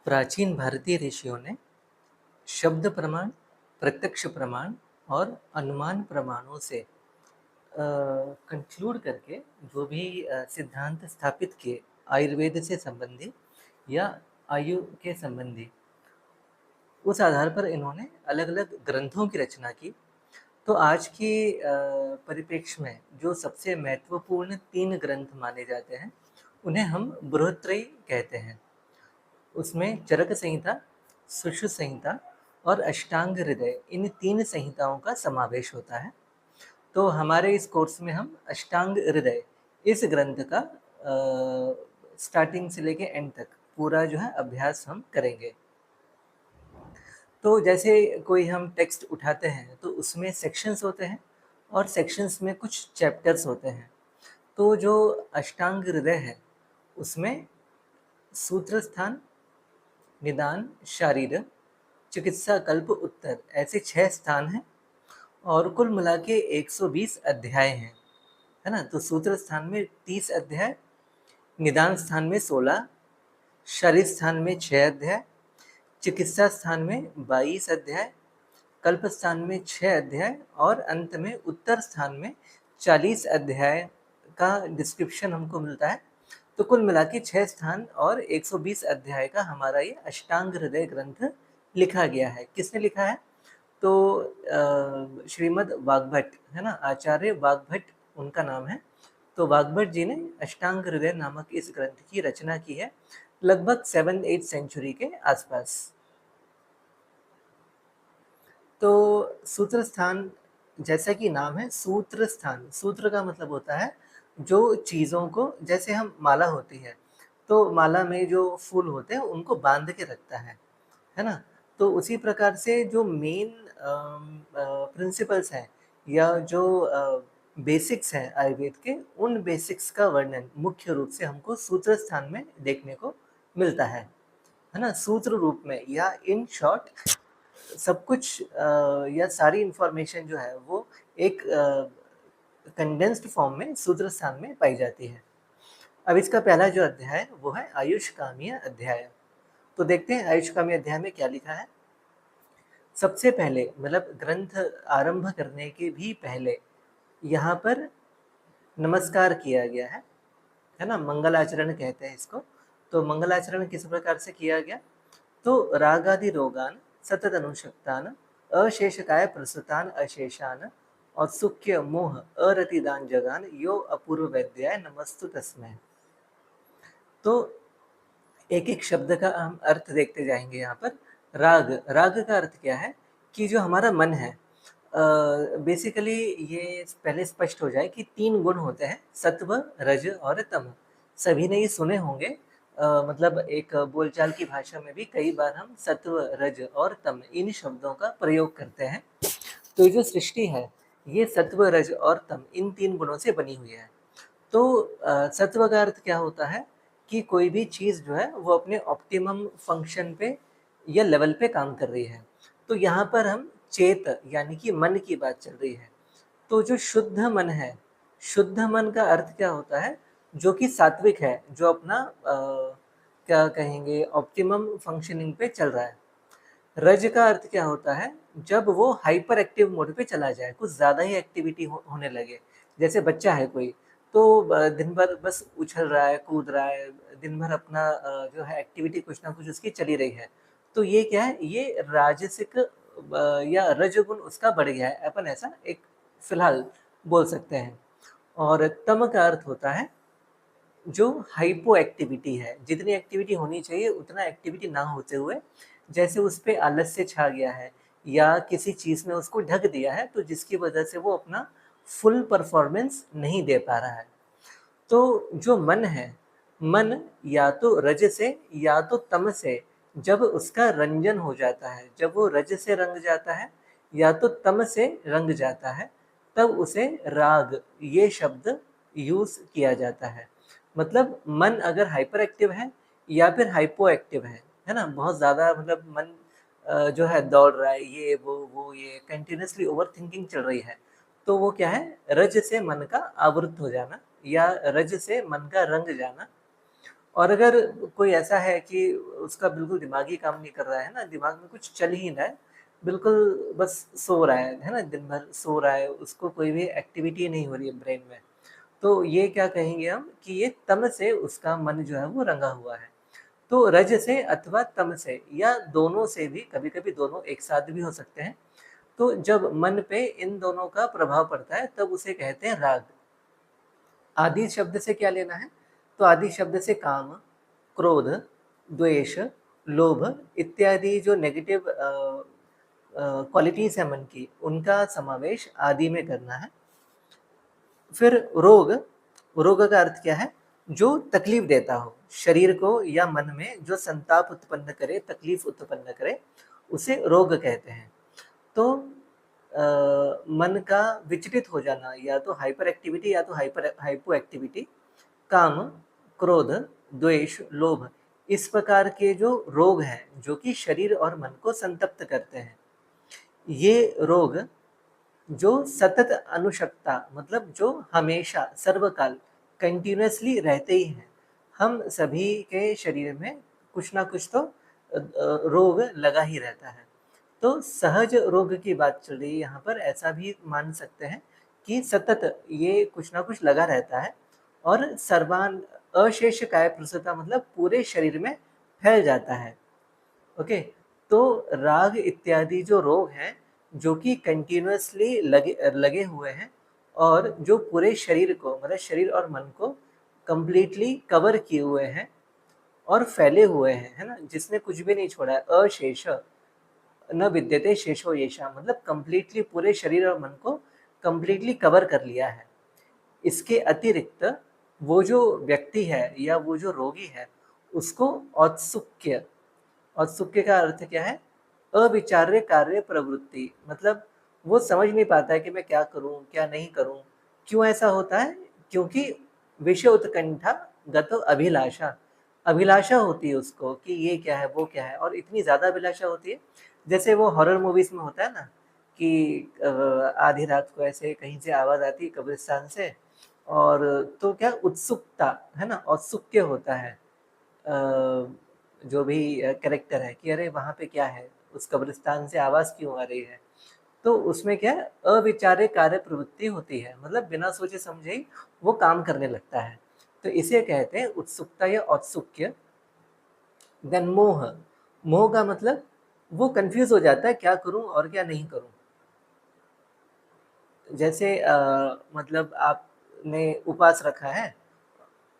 प्राचीन भारतीय ऋषियों ने शब्द प्रमाण, प्रत्यक्ष प्रमाण और अनुमान प्रमाणों से कंक्लूड करके जो भी सिद्धांत स्थापित किए आयुर्वेद से संबंधी या आयु के संबंधी, उस आधार पर इन्होंने अलग अलग ग्रंथों की रचना की। तो आज के परिप्रेक्ष्य में जो सबसे महत्वपूर्ण 3 ग्रंथ माने जाते हैं, उन्हें हम बृहत्त्रयी कहते हैं। उसमें चरक संहिता, सुश्रुत संहिता और अष्टांग हृदय, इन 3 संहिताओं का समावेश होता है। तो हमारे इस कोर्स में हम अष्टांग हृदय इस ग्रंथ का स्टार्टिंग से लेके एंड तक पूरा जो है अभ्यास हम करेंगे। तो जैसे कोई हम टेक्स्ट उठाते हैं तो उसमें सेक्शंस होते हैं और सेक्शंस में कुछ चैप्टर्स होते हैं। तो जो अष्टांग हृदय है उसमें सूत्र स्थान, निदान, शारीर, चिकित्सा, कल्प, उत्तर, ऐसे 6 स्थान हैं और कुल मिला के 120 अध्याय हैं, है ना। तो सूत्र स्थान में 30 अध्याय, निदान स्थान में 16, शरीर स्थान में 6 अध्याय, चिकित्सा स्थान में 22 अध्याय, कल्प स्थान में 6 अध्याय और अंत में उत्तर स्थान में 40 अध्याय का डिस्क्रिप्शन हमको मिलता है। तो कुल मिला के 6 स्थान और 120 अध्याय का हमारा ये अष्टांग हृदय ग्रंथ लिखा गया है। किसने लिखा है? तो श्रीमद् वाग्भट, है ना, आचार्य वाग्भट उनका नाम है। तो वाग्भट जी ने अष्टांग हृदय नामक इस ग्रंथ की रचना की है लगभग 7-8 सेंचुरी के आसपास। तो सूत्र स्थान, जैसा कि नाम है सूत्र स्थान, सूत्र का मतलब होता है जो चीज़ों को, जैसे हम माला होती है तो माला में जो फूल होते हैं उनको बांध के रखता है ना। तो उसी प्रकार से जो मेन प्रिंसिपल्स हैं या जो बेसिक्स हैं आयुर्वेद के, उन बेसिक्स का वर्णन मुख्य रूप से हमको सूत्र स्थान में देखने को मिलता है ना। सूत्र रूप में या इन शॉर्ट सब कुछ या सारी इंफॉर्मेशन जो है वो एक कंडेंस्ड फॉर्म में सूत्र स्थान में पाई जाती है। अब इसका पहला जो अध्याय है वो है आयुष्कामीय अध्याय। तो देखते हैं आयुष्कामीय अध्याय में क्या लिखा है। सबसे पहले, मतलब ग्रंथ आरंभ करने के भी पहले यहाँ पर नमस्कार किया गया है ना, मंगलाचरण कहते हैं इसको। तो मंगलाचरण किस प्रकार से किया गया? तो रागादि रोगान सतत अनुशक्तान अशेषकाय प्रसुतान अशेषान और सुख्य मोह अरतिदान जगान यो अपूर्व वैद्याय नमस्तु तस्मै। तो एक एक शब्द का हम अर्थ देखते जाएंगे। यहाँ पर राग, राग का अर्थ क्या है कि जो हमारा मन है, बेसिकली ये पहले स्पष्ट हो जाए कि 3 गुण होते हैं, सत्व, रज और तम। सभी ने ये सुने होंगे, मतलब एक बोलचाल की भाषा में भी कई बार हम सत्व, रज और तम इन शब्दों का प्रयोग करते हैं। तो ये जो सृष्टि है ये सत्व, रज और तम इन 3 गुणों से बनी हुई है। तो सत्व का अर्थ क्या होता है कि कोई भी चीज़ जो है वो अपने ऑप्टिमम फंक्शन पे या लेवल पे काम कर रही है। तो यहाँ पर हम चेत यानी कि मन की बात चल रही है। तो जो शुद्ध मन है, शुद्ध मन का अर्थ क्या होता है? जो कि सात्विक है, जो अपना क्या कहेंगे, ऑप्टिमम फंक्शनिंग पे चल रहा है। रज का अर्थ क्या होता है? जब वो हाइपर एक्टिव मोड पे चला जाए, कुछ ज़्यादा ही एक्टिविटी होने लगे। जैसे बच्चा है कोई, तो दिन भर बस उछल रहा है, कूद रहा है, दिन भर अपना जो है एक्टिविटी कुछ ना कुछ उसकी चली रही है। तो ये क्या है? ये राजसिक या रजोगुण उसका बढ़ गया है, अपन ऐसा एक फिलहाल बोल सकते हैं। और तम का अर्थ होता है जो हाइपो एक्टिविटी है, जितनी एक्टिविटी होनी चाहिए उतना एक्टिविटी ना होते हुए, जैसे उस पे आलस्य छा गया है या किसी चीज़ ने उसको ढक दिया है, तो जिसकी वजह से वो अपना फुल परफॉर्मेंस नहीं दे पा रहा है। तो जो मन है, मन या तो रज से या तो तम से जब उसका रंजन हो जाता है, जब वो रज से रंग जाता है या तो तम से रंग जाता है, तब उसे राग ये शब्द यूज किया जाता है। मतलब मन अगर हाइपर एक्टिव है या फिर हाइपो एक्टिव है ना, बहुत ज़्यादा मतलब मन जो है दौड़ रहा है, ये वो ये कंटिन्यूसली ओवर थिंकिंग चल रही है, तो वो क्या है? रज से मन का आवृत हो जाना या रज से मन का रंग जाना। और अगर कोई ऐसा है कि उसका बिल्कुल दिमाग ही काम नहीं कर रहा है ना, दिमाग में कुछ चल ही रहा है, बिल्कुल बस सो रहा है ना, दिन भर सो रहा है, उसको कोई भी एक्टिविटी नहीं हो रही है ब्रेन में। तो ये क्या कहेंगे हम कि ये तम से उसका मन जो है वो रंगा हुआ है। तो रज से अथवा तम से या दोनों से भी, कभी-कभी दोनों एक साथ भी हो सकते हैं। तो जब मन पे इन दोनों का प्रभाव पड़ता है तब उसे कहते हैं राग। आदि शब्द से क्या लेना है? तो आदि शब्द से काम, क्रोध, द्वेष, लोभ इत्यादि जो नेगेटिव क्वालिटीज है मन की, उनका समावेश आदि में करना है। फिर रोग, रोग का अर्थ क्या है? जो तकलीफ देता हो शरीर को या मन में, जो संताप उत्पन्न करे, तकलीफ उत्पन्न करे, उसे रोग कहते हैं। तो मन का विचलित हो जाना, या तो हाइपर एक्टिविटी या तो हाइपो एक्टिविटी, काम, क्रोध, द्वेष, लोभ, इस प्रकार के जो रोग हैं जो कि शरीर और मन को संतप्त करते हैं, ये रोग जो सतत अनुशक्ता, मतलब जो हमेशा सर्वकाल कंटिन्यूअसली रहते ही हैं। हम सभी के शरीर में कुछ ना कुछ तो रोग लगा ही रहता है। तो सहज रोग की बात चल रही है यहाँ पर, ऐसा भी मान सकते हैं कि सतत ये कुछ ना कुछ लगा रहता है और सर्वान अशेष काय प्रसुता, मतलब पूरे शरीर में फैल जाता है। ओके, तो राग इत्यादि जो रोग हैं जो कि कंटिन्यूअसली लगे लगे हुए हैं और जो पूरे शरीर को, मतलब शरीर और मन को कंप्लीटली कवर किए हुए हैं और फैले हुए हैं, है ना, जिसने कुछ भी नहीं छोड़ा है, अशेष न विद्यते शेषो येषाम्, मतलब कंप्लीटली पूरे शरीर और मन को कंप्लीटली कवर कर लिया है। इसके अतिरिक्त वो जो व्यक्ति है या वो जो रोगी है, उसको औत्सुक्य, औत्सुक्य का अर्थ क्या है? अविचार्य कार्य प्रवृत्ति, मतलब वो समझ नहीं पाता है कि मैं क्या करूं क्या नहीं करूं। क्यों ऐसा होता है? क्योंकि विषय उत्कंठा गतो अभिलाषा, अभिलाषा होती है उसको कि ये क्या है वो क्या है, और इतनी ज्यादा अभिलाषा होती है, जैसे वो हॉरर मूवीज में होता है ना कि आधी रात को ऐसे कहीं से आवाज आती है कब्रिस्तान से, और तो क्या उत्सुकता है ना, औत्सुक्य होता है जो भी कैरेक्टर है कि अरे वहाँ पे क्या है, उस कब्रिस्तान से आवाज क्यों आ रही है। तो उसमें क्या है, अविचारे कार्य प्रवृत्ति होती है, मतलब बिना सोचे समझे ही वो काम करने लगता है। तो इसे कहते हैं उत्सुकता या औत्सुक्य। देन मोह, मोह का मतलब वो कंफ्यूज हो जाता है क्या करूं और क्या नहीं करूं। जैसे मतलब आपने उपवास रखा है,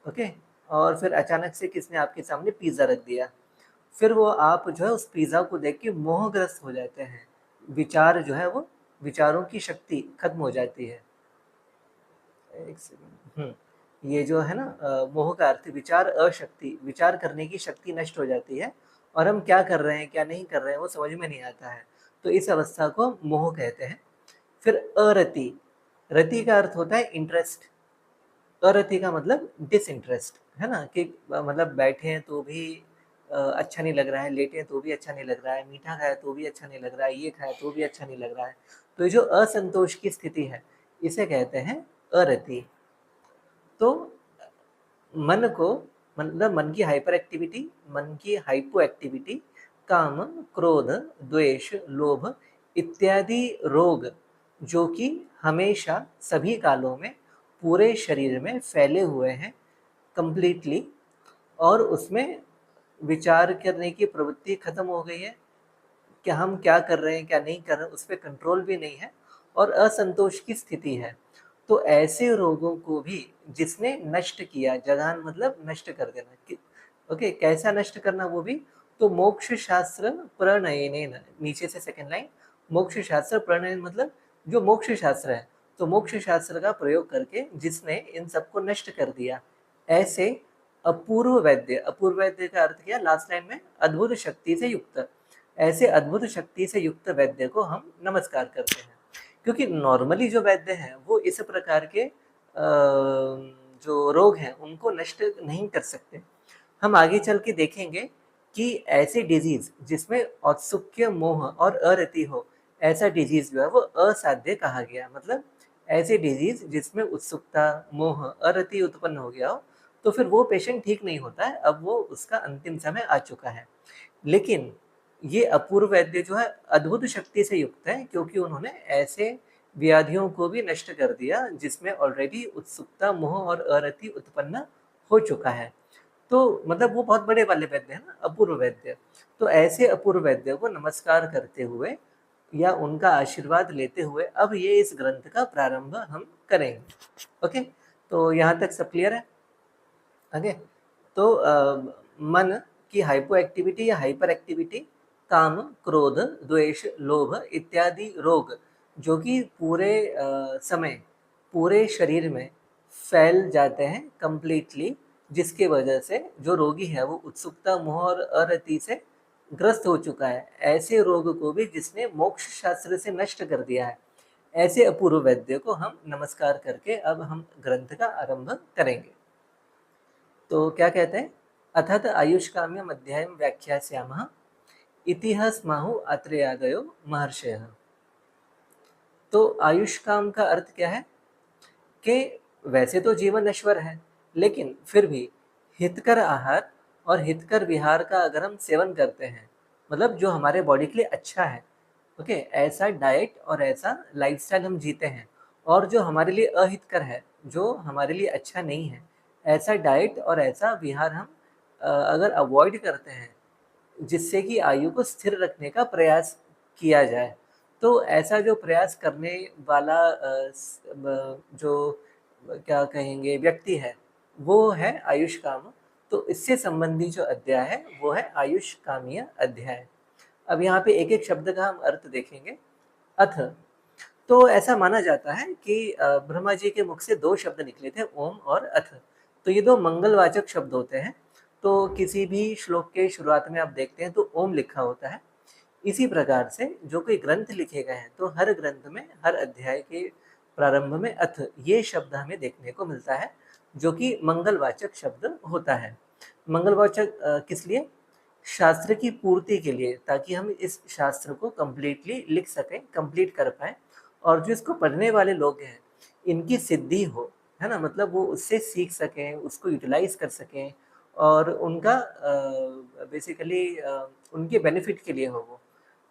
ओके, और फिर अचानक से किसने आपके सामने पिज्जा रख दिया, फिर वो आप जो है उस पिज्जा को देख के मोहग्रस्त हो जाते हैं, विचार जो है वो, विचारों की शक्ति खत्म हो जाती है। एक सेकंड, ये जो है ना मोह का अर्थ विचार अशक्ति, विचार करने की शक्ति नष्ट हो जाती है और हम क्या कर रहे हैं क्या नहीं कर रहे हैं वो समझ में नहीं आता है, तो इस अवस्था को मोह कहते हैं। फिर अरति, रति का अर्थ होता है इंटरेस्ट, अरति का मतलब डिसइंटरेस्ट, है ना, कि मतलब बैठे हैं तो भी अच्छा नहीं लग रहा है, लेटे हैं तो भी अच्छा नहीं लग रहा है, मीठा खाया तो भी अच्छा नहीं लग रहा है, ये खाया तो भी अच्छा नहीं लग रहा है। तो ये जो असंतोष की स्थिति है इसे कहते हैं अरति। तो मन को, मतलब मन की हाइपर एक्टिविटी, मन की हाइपो एक्टिविटी, काम, क्रोध, द्वेष, लोभ इत्यादि रोग जो कि हमेशा सभी कालों में पूरे शरीर में फैले हुए हैं कंप्लीटली, और उसमें विचार करने की प्रवृत्ति खत्म हो गई है कि हम क्या कर रहे हैं क्या नहीं कर रहे हैं, उस पर कंट्रोल भी नहीं है और असंतोष की स्थिति है। तो ऐसे रोगों को भी जिसने नष्ट किया, जगान मतलब नष्ट कर देना, ओके, कैसा नष्ट करना वो भी, तो मोक्ष शास्त्र प्रणयनेन, नीचे से सेकंड लाइन, मोक्ष शास्त्र प्रणयन मतलब जो मोक्ष शास्त्र है, तो मोक्ष शास्त्र का प्रयोग करके जिसने इन सबको नष्ट कर दिया, ऐसे अपूर्व वैद्य, अपूर्व वैद्य का अर्थ क्या, लास्ट लाइन में अद्भुत शक्ति से युक्त, ऐसे अद्भुत शक्ति से युक्त वैद्य को हम नमस्कार करते हैं। क्योंकि नॉर्मली जो वैद्य हैं वो इस प्रकार के जो रोग हैं उनको नष्ट नहीं कर सकते। हम आगे चल के देखेंगे कि ऐसी डिजीज जिसमें औत्सुक्य, मोह और अरति हो, ऐसा डिजीज जो है वो असाध्य कहा गया, मतलब ऐसी डिजीज जिसमें उत्सुकता, मोह, अरति उत्पन्न हो गया हो, तो फिर वो पेशेंट ठीक नहीं होता है, अब वो उसका अंतिम समय आ चुका है। लेकिन ये अपूर्व वैद्य जो है अद्भुत शक्ति से युक्त है, क्योंकि उन्होंने ऐसे व्याधियों को भी नष्ट कर दिया जिसमें ऑलरेडी उत्सुकता, मोह और अरति उत्पन्न हो चुका है। तो मतलब वो बहुत बड़े वाले वैद्य हैं ना, अपूर्व वैद्य। तो ऐसे अपूर्व वैद्य को नमस्कार करते हुए या उनका आशीर्वाद लेते हुए अब ये इस ग्रंथ का प्रारंभ हम करेंगे। ओके, तो यहाँ तक सब क्लियर है? ओके, तो मन की हाइपो एक्टिविटी या हाइपर एक्टिविटी, काम, क्रोध, द्वेष, लोभ इत्यादि रोग जो कि पूरे समय पूरे शरीर में फैल जाते हैं कंप्लीटली, जिसके वजह से जो रोगी है वो उत्सुकता, मोह और अरति से ग्रस्त हो चुका है। ऐसे रोग को भी जिसने मोक्ष शास्त्र से नष्ट कर दिया है, ऐसे अपूर्व वैद्य को हम नमस्कार करके अब हम ग्रंथ का आरंभ करेंगे। तो क्या कहते हैं? अथत आयुष्काम्यम अध्यायम व्याख्यास्यामः इति स्माहु आत्रेयादयो महर्षयः। तो आयुष्काम का अर्थ क्या है कि वैसे तो जीवन नश्वर है, लेकिन फिर भी हितकर आहार और हितकर विहार का अगर हम सेवन करते हैं, मतलब जो हमारे बॉडी के लिए अच्छा है, ओके, ऐसा डाइट और ऐसा लाइफस्टाइल हम जीते हैं, और जो हमारे लिए अहितकर है, जो हमारे लिए अच्छा नहीं है, ऐसा डाइट और ऐसा विहार हम अगर अवॉइड करते हैं, जिससे कि आयु को स्थिर रखने का प्रयास किया जाए, तो ऐसा जो प्रयास करने वाला जो क्या कहेंगे व्यक्ति है, वो है आयुष काम। तो इससे संबंधी जो अध्याय है वो है आयुष कामीय अध्याय। अब यहाँ पे एक एक शब्द का हम अर्थ देखेंगे। अथ, तो ऐसा माना जाता है कि ब्रह्मा जी के मुख से दो शब्द निकले थे, ओम और अथ। तो ये दो मंगलवाचक शब्द होते हैं। तो किसी भी श्लोक के शुरुआत में आप देखते हैं तो ओम लिखा होता है। इसी प्रकार से जो कोई ग्रंथ लिखे गए हैं तो हर ग्रंथ में हर अध्याय के प्रारंभ में अथ ये शब्द हमें देखने को मिलता है, जो कि मंगलवाचक शब्द होता है। मंगलवाचक किस लिए? शास्त्र की पूर्ति के लिए, ताकि हम इस शास्त्र को कंप्लीटली लिख सकें, कंप्लीट कर पाएँ, और जो इसको पढ़ने वाले लोग हैं इनकी सिद्धि हो, है ना, मतलब वो उससे सीख सकें, उसको यूटिलाइज कर सकें, और उनका बेसिकली उनके बेनिफिट के लिए हो वो।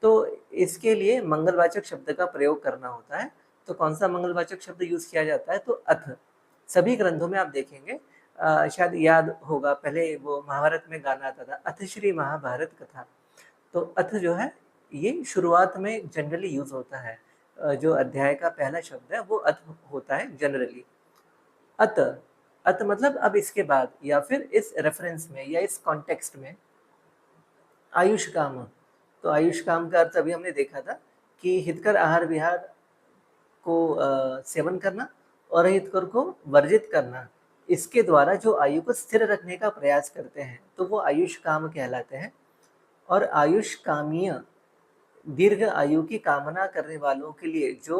तो इसके लिए मंगलवाचक शब्द का प्रयोग करना होता है। तो कौन सा मंगलवाचक शब्द यूज किया जाता है? तो अथ। सभी ग्रंथों में आप देखेंगे, शायद याद होगा, पहले वो महाभारत में गाना आता था, अथ श्री महाभारत कथा। तो अथ जो है ये शुरुआत में जनरली यूज होता है। जो अध्याय का पहला शब्द है वो अथ होता है जनरली। अत, अत मतलब अब इसके बाद, या फिर इस रेफरेंस में या इस कॉन्टेक्स्ट में आयुष काम। तो आयुष काम का अर्थ अभी हमने देखा था कि हितकर आहार विहार को सेवन करना और अहितकर को वर्जित करना, इसके द्वारा जो आयु को स्थिर रखने का प्रयास करते हैं तो वो आयुष काम कहलाते हैं। और आयुष कामीय, दीर्घ आयु की कामना करने वालों के लिए जो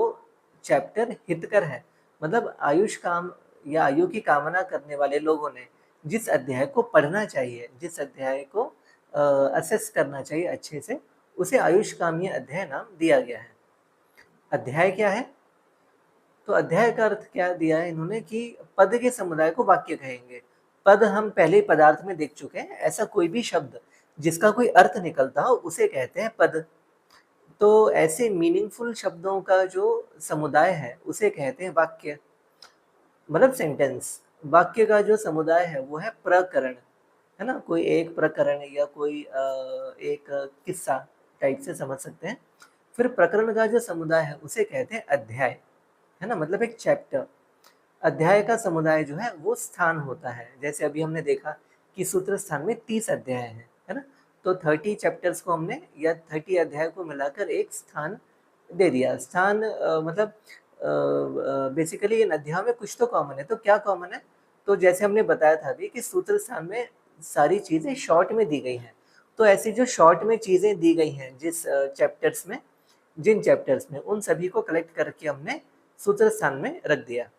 चैप्टर हितकर है, मतलब आयुष काम या आयु की कामना करने वाले लोगों ने जिस अध्याय को पढ़ना चाहिए, जिस अध्याय को असेस करना चाहिए अच्छे से, उसे आयुष कामीय अध्याय नाम दिया गया है। अध्याय क्या है? तो अध्याय का अर्थ क्या दिया है इन्होंने कि पद के समुदाय को वाक्य कहेंगे। पद हम पहले ही पदार्थ में देख चुके हैं, ऐसा कोई भी शब्द जिसका कोई अर्थ निकलता हो उसे कहते हैं पद। तो ऐसे मीनिंगफुल शब्दों का जो समुदाय है उसे कहते हैं वाक्य, मतलब सेंटेंस। वाक्य का जो समुदाय है वो है प्रकरण, है ना, कोई एक प्रकरण या कोई एक किस्सा टाइप से समझ सकते हैं। फिर प्रकरण का जो समुदाय है उसे कहते हैं अध्याय, है ना, मतलब एक चैप्टर। अध्याय का समुदाय जो है वो स्थान होता है। जैसे अभी हमने देखा कि सूत्र स्थान में 30 अध्याय हैं, है ना, तो 30 चैप्टर्स को हमने या 30 अध्याय को मिलाकर एक स्थान दे दिया। स्थान मतलब बेसिकली इन अध्यायों में कुछ तो कॉमन है। तो क्या कॉमन है? तो जैसे हमने बताया था अभी कि सूत्र स्थान में सारी चीज़ें शॉर्ट में दी गई हैं। तो ऐसी जो शॉर्ट में चीज़ें दी गई हैं जिस चैप्टर्स में, जिन चैप्टर्स में, उन सभी को कलेक्ट करके हमने सूत्र स्थान में रख दिया।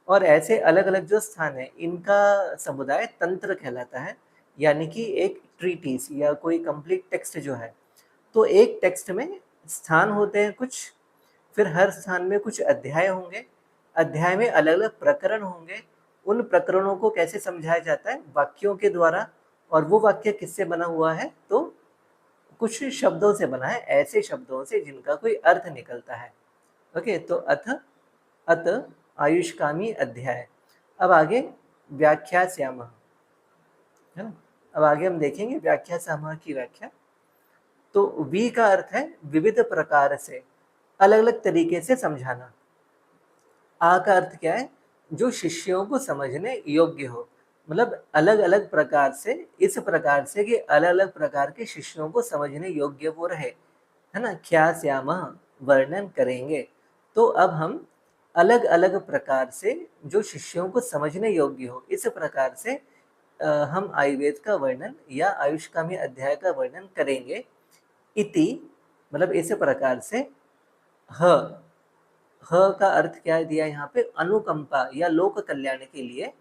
और ऐसे अलग अलग जो स्थान है इनका समुदाय तंत्र कहलाता है, यानी कि एक ट्रीटीज या कोई कंप्लीट टेक्स्ट जो है। तो एक टेक्स्ट में स्थान होते हैं कुछ, फिर हर स्थान में कुछ अध्याय होंगे, अध्याय में अलग अलग प्रकरण होंगे, उन प्रकरणों को कैसे समझाया जाता है? वाक्यों के द्वारा। और वो वाक्य किससे बना हुआ है? तो कुछ शब्दों से बना है, ऐसे शब्दों से जिनका कोई अर्थ निकलता है। ओके, तो अत आयुष्कामी अध्याय। अब आगे व्याख्यास्यामः, है ना? अब आगे हम देखेंगे व्याख्यास्यामः की व्याख्या। तो वी का अर्थ है विविध प्रकार से, अलग अलग तरीके से समझाना। आ का अर्थ क्या है? जो शिष्यों को समझने योग्य हो, मतलब अलग अलग प्रकार से, इस प्रकार से कि अलग अलग प्रकार के शिष्यों को समझने योग्य वो रहे, है ना? ख्यास्यामः, वर्णन करेंगे। तो अब हम अलग अलग प्रकार से जो शिष्यों को समझने योग्य हो, इस प्रकार से हम आयुर्वेद का वर्णन या आयुष्कामी अध्याय का वर्णन करेंगे। इति मतलब इस प्रकार से। ह ह का अर्थ क्या दिया यहाँ पे? अनुकंपा या लोक कल्याण के लिए।